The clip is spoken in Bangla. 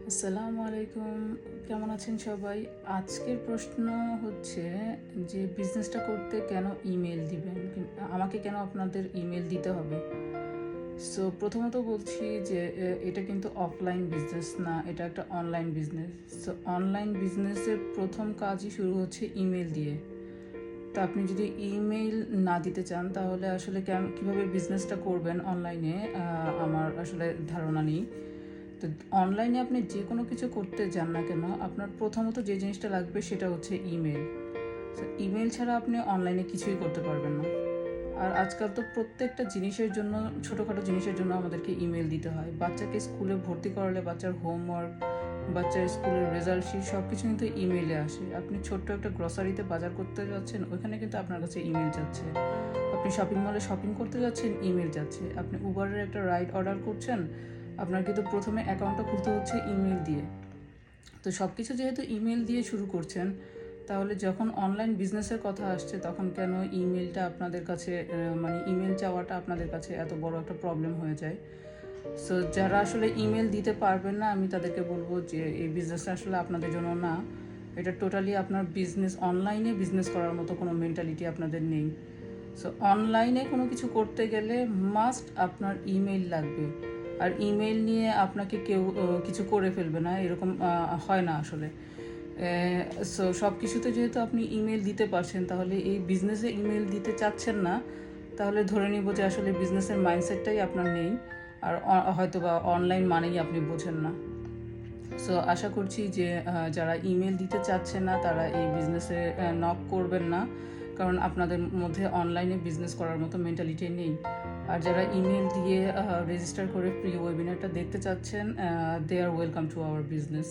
আসসালামু আলাইকুম। কেমন আছেন সবাই? আজকের প্রশ্ন হচ্ছে যে বিজনেসটা করতে কেন ইমেইল দিবেন? আমাকে কেন আপনাদের ইমেইল দিতে হবে? সো প্রথমত বলছি যে এটা কিন্তু অফলাইন বিজনেস না, এটা একটা অনলাইন বিজনেস। সো অনলাইন বিজনেসের প্রথম কাজই শুরু হচ্ছে ইমেইল দিয়ে। তো আপনি যদি ইমেইল না দিতে চান তাহলে আসলে কীভাবে বিজনেসটা করবেন অনলাইনে আমার আসলে ধারণা নেই। তো অনলাইনে আপনি যে কোনো কিছু করতে যান না কেন, আপনার প্রথমত যে জিনিসটা লাগবে সেটা হচ্ছে ইমেল। তো ইমেল ছাড়া আপনি অনলাইনে কিছুই করতে পারবেন না। আর আজকাল তো প্রত্যেকটা জিনিসের জন্য, ছোটোখাটো জিনিসের জন্য আমাদেরকে ইমেল দিতে হয়। বাচ্চাকে স্কুলে ভর্তি করালে বাচ্চার হোমওয়ার্ক, বাচ্চার স্কুলের রেজাল্ট শিট সব কিছু কিন্তু ইমেইলে আসে। আপনি ছোট্ট একটা গ্রসারিতে বাজার করতে যাচ্ছেন, ওইখানে কিন্তু আপনার কাছে ইমেল যাচ্ছে। আপনি শপিং মলে শপিং করতে যাচ্ছেন, ইমেল যাচ্ছে। আপনি উবারের একটা রাইড অর্ডার করছেন, আপনার কিন্তু প্রথমে অ্যাকাউন্টটা খুলতে হচ্ছে ইমেল দিয়ে। তো সব কিছু যেহেতু ইমেল দিয়ে শুরু করছেন, তাহলে যখন অনলাইন বিজনেসের কথা আসছে তখন কেন ইমেলটা আপনাদের কাছে, মানে ইমেল চাওয়াটা আপনাদের কাছে এত বড় একটা প্রবলেম হয়ে যায়? সো যারা আসলে ইমেল দিতে পারবেন না, আমি তাদেরকে বলবো যে এই বিজনেসটা আসলে আপনাদের জন্য না। এটা টোটালি আপনার বিজনেস, অনলাইনে বিজনেস করার মতো কোনো মেন্টালিটি আপনাদের নেই। সো অনলাইনে কোনো কিছু করতে গেলে মাস্ট আপনার ইমেইল লাগবে। আর ইমেইল নিয়ে আপনাকে কেউ কিছু করে ফেলবে না, এরকম হয় না আসলে। সো সব কিছুতে যেহেতু আপনি ইমেল দিতে পারছেন, তাহলে এই বিজনেসে ইমেল দিতে চাচ্ছেন না, তাহলে ধরে নিব যে আসলে বিজনেসের মাইন্ডসেটটাই আপনার নেই। আর হয়তো বা অনলাইন মানেই আপনি বোঝেন না। সো আশা করছি যে যারা ইমেল দিতে চাচ্ছে না তারা এই বিজনেসে নক করবেন না, কারণ আপনাদের মধ্যে অনলাইনে বিজনেস করার মতো মেন্টালিটি নেই। আর যারা ইমেল দিয়ে রেজিস্টার করে ফ্রি ওয়েবিনারটা দেখতে চাচ্ছেন, দে আর ওয়েলকাম টু আওয়ার বিজনেস।